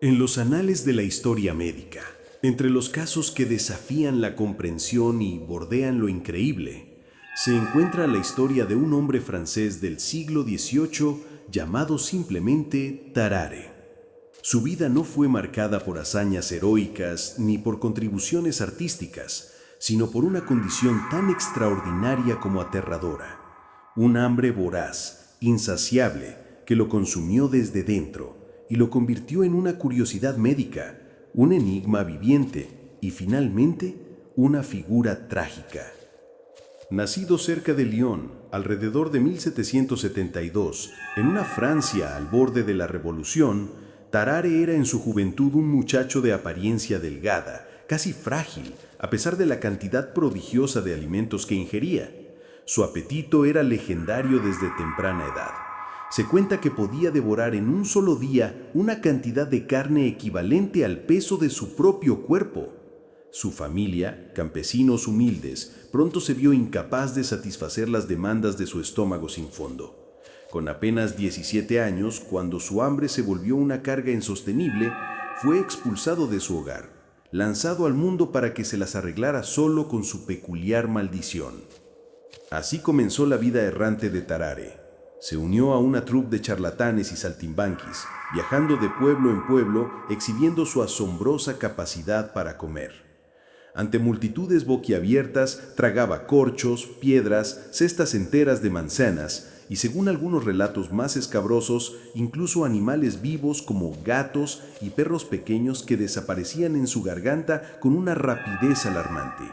En los anales de la historia médica, entre los casos que desafían la comprensión y bordean lo increíble, se encuentra la historia de un hombre francés del siglo XVIII llamado simplemente Tarare. Su vida no fue marcada por hazañas heroicas ni por contribuciones artísticas, sino por una condición tan extraordinaria como aterradora: un hambre voraz, insaciable, que lo consumió desde dentro y lo convirtió en una curiosidad médica, un enigma viviente y finalmente una figura trágica. Nacido cerca de Lyon, alrededor de 1772, en una Francia al borde de la Revolución, Tarare era en su juventud un muchacho de apariencia delgada, casi frágil, a pesar de la cantidad prodigiosa de alimentos que ingería. Su apetito era legendario desde temprana edad. Se cuenta que podía devorar en un solo día una cantidad de carne equivalente al peso de su propio cuerpo. Su familia, campesinos humildes, pronto se vio incapaz de satisfacer las demandas de su estómago sin fondo. Con apenas 17 años, cuando su hambre se volvió una carga insostenible, fue expulsado de su hogar, lanzado al mundo para que se las arreglara solo con su peculiar maldición. Así comenzó la vida errante de Tarare. Se unió a una troupe de charlatanes y saltimbanquis, viajando de pueblo en pueblo, exhibiendo su asombrosa capacidad para comer. Ante multitudes boquiabiertas, tragaba corchos, piedras, cestas enteras de manzanas y, según algunos relatos más escabrosos, incluso animales vivos como gatos y perros pequeños que desaparecían en su garganta con una rapidez alarmante.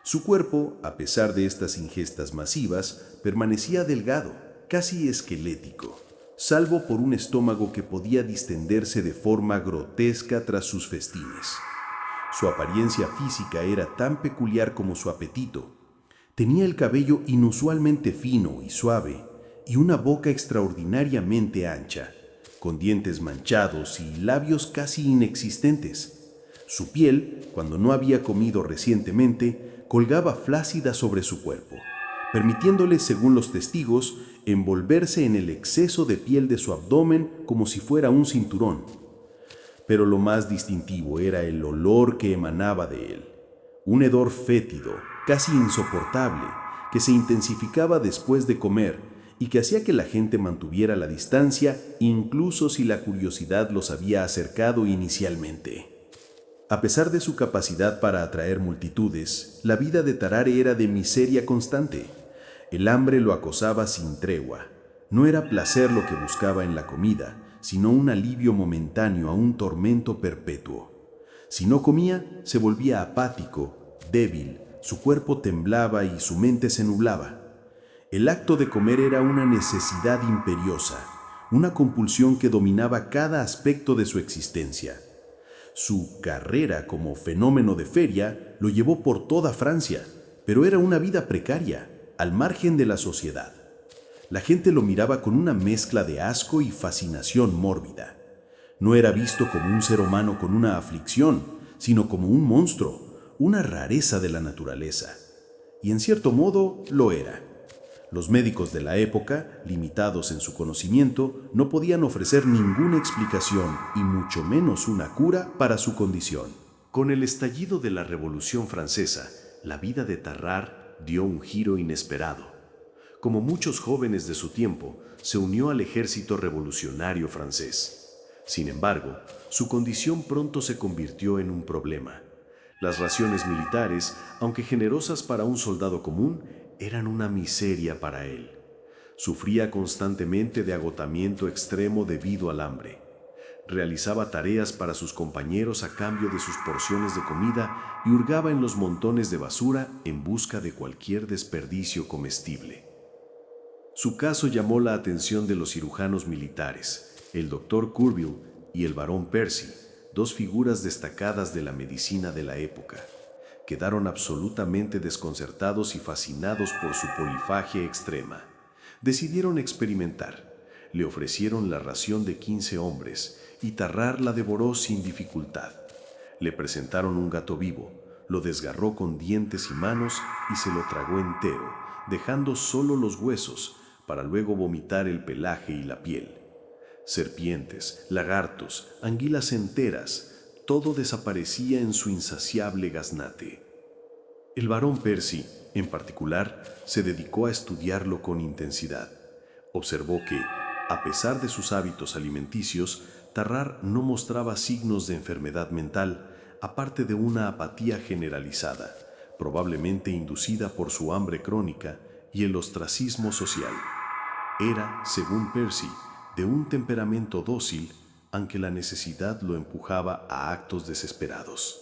Su cuerpo, a pesar de estas ingestas masivas, permanecía delgado, casi esquelético, salvo por un estómago que podía distenderse de forma grotesca tras sus festines. Su apariencia física era tan peculiar como su apetito. Tenía el cabello inusualmente fino y suave y una boca extraordinariamente ancha, con dientes manchados y labios casi inexistentes. Su piel, cuando no había comido recientemente, colgaba flácida sobre su cuerpo, permitiéndole, según los testigos, envolverse en el exceso de piel de su abdomen como si fuera un cinturón. Pero lo más distintivo era el olor que emanaba de él, un hedor fétido, casi insoportable, que se intensificaba después de comer y que hacía que la gente mantuviera la distancia incluso si la curiosidad los había acercado inicialmente. A pesar de su capacidad para atraer multitudes, la vida de Tarare era de miseria constante. El hambre lo acosaba sin tregua. No era placer lo que buscaba en la comida, sino un alivio momentáneo a un tormento perpetuo. Si no comía, se volvía apático, débil, su cuerpo temblaba y su mente se nublaba. El acto de comer era una necesidad imperiosa, una compulsión que dominaba cada aspecto de su existencia. Su carrera como fenómeno de feria lo llevó por toda Francia, pero era una vida precaria, al margen de la sociedad. La gente lo miraba con una mezcla de asco y fascinación mórbida. No era visto como un ser humano con una aflicción, sino como un monstruo, una rareza de la naturaleza. Y en cierto modo lo era. Los médicos de la época, limitados en su conocimiento, no podían ofrecer ninguna explicación y mucho menos una cura para su condición. Con el estallido de la Revolución Francesa, la vida de Tarare dio un giro inesperado. Como muchos jóvenes de su tiempo, se unió al ejército revolucionario francés. Sin embargo, su condición pronto se convirtió en un problema. Las raciones militares, aunque generosas para un soldado común, eran una miseria para él. Sufría constantemente de agotamiento extremo debido al hambre. Realizaba tareas para sus compañeros a cambio de sus porciones de comida y hurgaba en los montones de basura en busca de cualquier desperdicio comestible. Su caso llamó la atención de los cirujanos militares, el doctor Courville y el barón Percy, dos figuras destacadas de la medicina de la época. Quedaron absolutamente desconcertados y fascinados por su polifagia extrema. Decidieron experimentar. Le ofrecieron la ración de 15 hombres y Tarare la devoró sin dificultad. Le presentaron un gato vivo, lo desgarró con dientes y manos y se lo tragó entero, dejando solo los huesos, para luego vomitar el pelaje y la piel. Serpientes, lagartos, anguilas enteras, todo desaparecía en su insaciable gaznate. El barón Percy, en particular, se dedicó a estudiarlo con intensidad. Observó que, a pesar de sus hábitos alimenticios, Tarrar no mostraba signos de enfermedad mental, aparte de una apatía generalizada, probablemente inducida por su hambre crónica y el ostracismo social. Era, según Percy, de un temperamento dócil, aunque la necesidad lo empujaba a actos desesperados.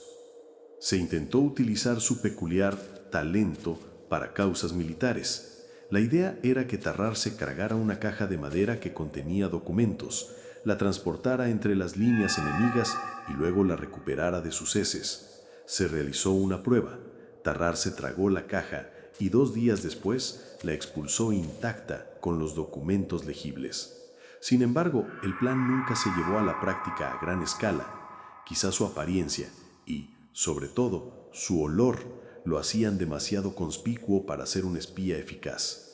Se intentó utilizar su peculiar talento para causas militares. La idea era que Tarrar se cargara una caja de madera que contenía documentos, la transportara entre las líneas enemigas y luego la recuperara de sus heces. Se realizó una prueba. Tarrar se tragó la caja y 2 días después la expulsó intacta con los documentos legibles. Sin embargo, el plan nunca se llevó a la práctica a gran escala. Quizá su apariencia y, sobre todo, su olor lo hacían demasiado conspicuo para ser un espía eficaz.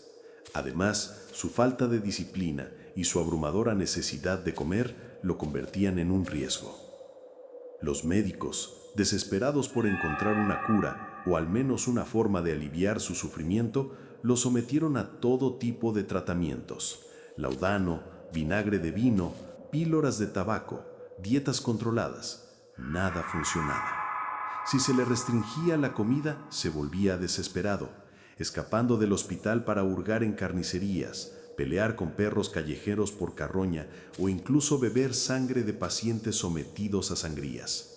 Además, su falta de disciplina y su abrumadora necesidad de comer lo convertían en un riesgo. Los médicos, desesperados por encontrar una cura o al menos una forma de aliviar su sufrimiento, lo sometieron a todo tipo de tratamientos: laudano, vinagre de vino, píldoras de tabaco, dietas controladas. Nada funcionaba. Si se le restringía la comida, se volvía desesperado, escapando del hospital para hurgar en carnicerías, pelear con perros callejeros por carroña o incluso beber sangre de pacientes sometidos a sangrías.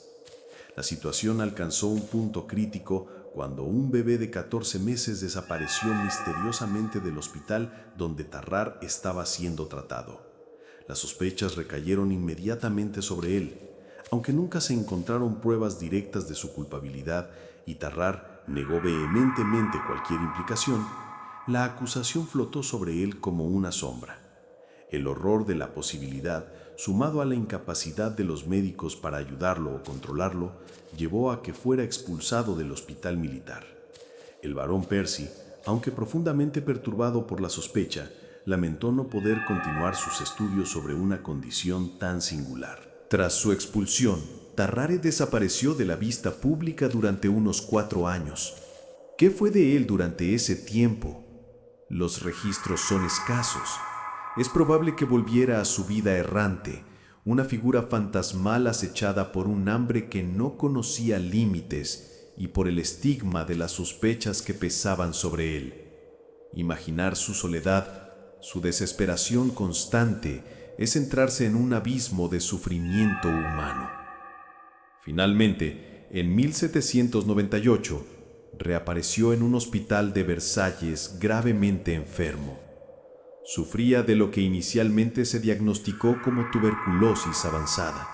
La situación alcanzó un punto crítico cuando un bebé de 14 meses desapareció misteriosamente del hospital donde Tarrar estaba siendo tratado. Las sospechas recayeron inmediatamente sobre él, aunque nunca se encontraron pruebas directas de su culpabilidad y Tarrar negó vehementemente cualquier implicación. La acusación flotó sobre él como una sombra. El horror de la posibilidad, sumado a la incapacidad de los médicos para ayudarlo o controlarlo, llevó a que fuera expulsado del hospital militar. El barón Percy, aunque profundamente perturbado por la sospecha, lamentó no poder continuar sus estudios sobre una condición tan singular. Tras su expulsión, Tarrare desapareció de la vista pública durante unos 4 años. ¿Qué fue de él durante ese tiempo? Los registros son escasos. Es probable que volviera a su vida errante, una figura fantasmal acechada por un hambre que no conocía límites y por el estigma de las sospechas que pesaban sobre él. Imaginar su soledad, su desesperación constante, es entrarse en un abismo de sufrimiento humano. Finalmente, en 1798, reapareció en un hospital de Versalles gravemente enfermo. Sufría de lo que inicialmente se diagnosticó como tuberculosis avanzada.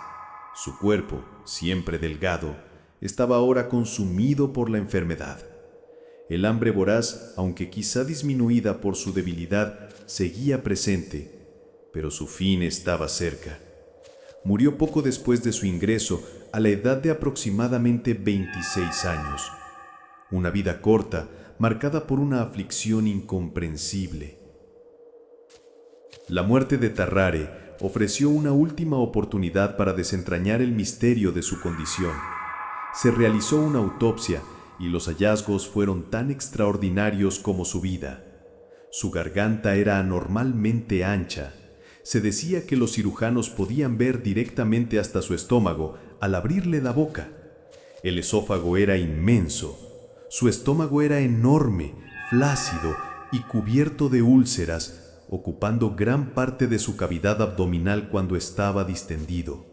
Su cuerpo, siempre delgado, estaba ahora consumido por la enfermedad. El hambre voraz, aunque quizá disminuida por su debilidad, seguía presente, pero su fin estaba cerca. Murió poco después de su ingreso, a la edad de aproximadamente 26 años. Una vida corta, marcada por una aflicción incomprensible. La muerte de Tarrare ofreció una última oportunidad para desentrañar el misterio de su condición. Se realizó una autopsia y los hallazgos fueron tan extraordinarios como su vida. Su garganta era anormalmente ancha. Se decía que los cirujanos podían ver directamente hasta su estómago al abrirle la boca. El esófago era inmenso. Su estómago era enorme, flácido y cubierto de úlceras, ocupando gran parte de su cavidad abdominal cuando estaba distendido.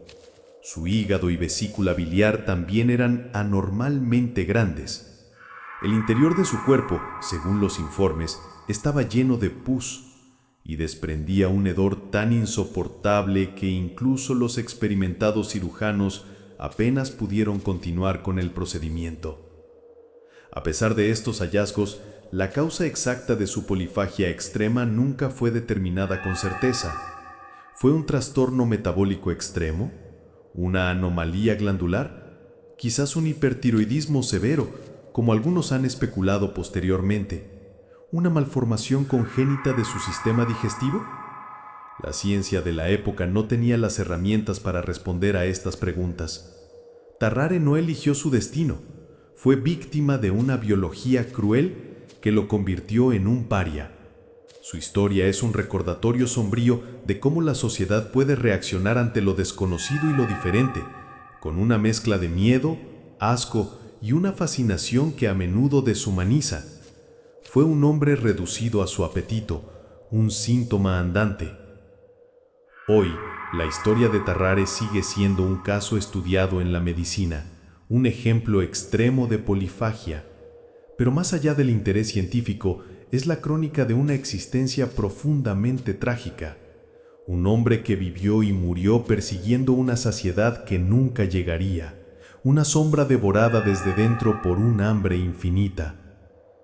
Su hígado y vesícula biliar también eran anormalmente grandes. El interior de su cuerpo, según los informes, estaba lleno de pus y desprendía un hedor tan insoportable que incluso los experimentados cirujanos apenas pudieron continuar con el procedimiento. A pesar de estos hallazgos, la causa exacta de su polifagia extrema nunca fue determinada con certeza. ¿Fue un trastorno metabólico extremo? ¿Una anomalía glandular? ¿Quizás un hipertiroidismo severo, como algunos han especulado posteriormente? ¿Una malformación congénita de su sistema digestivo? La ciencia de la época no tenía las herramientas para responder a estas preguntas. Tarrare no eligió su destino, fue víctima de una biología cruel que lo convirtió en un paria. Su historia es un recordatorio sombrío de cómo la sociedad puede reaccionar ante lo desconocido y lo diferente, con una mezcla de miedo, asco y una fascinación que a menudo deshumaniza. Fue un hombre reducido a su apetito, un síntoma andante. Hoy, la historia de Tarrare sigue siendo un caso estudiado en la medicina, un ejemplo extremo de polifagia. Pero más allá del interés científico, es la crónica de una existencia profundamente trágica. Un hombre que vivió y murió persiguiendo una saciedad que nunca llegaría, una sombra devorada desde dentro por un hambre infinita.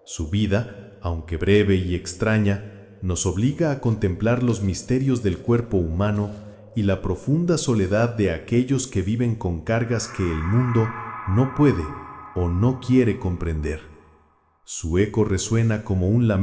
Su vida, aunque breve y extraña, nos obliga a contemplar los misterios del cuerpo humano y la profunda soledad de aquellos que viven con cargas que el mundo no puede o no quiere comprender. Su eco resuena como un lamento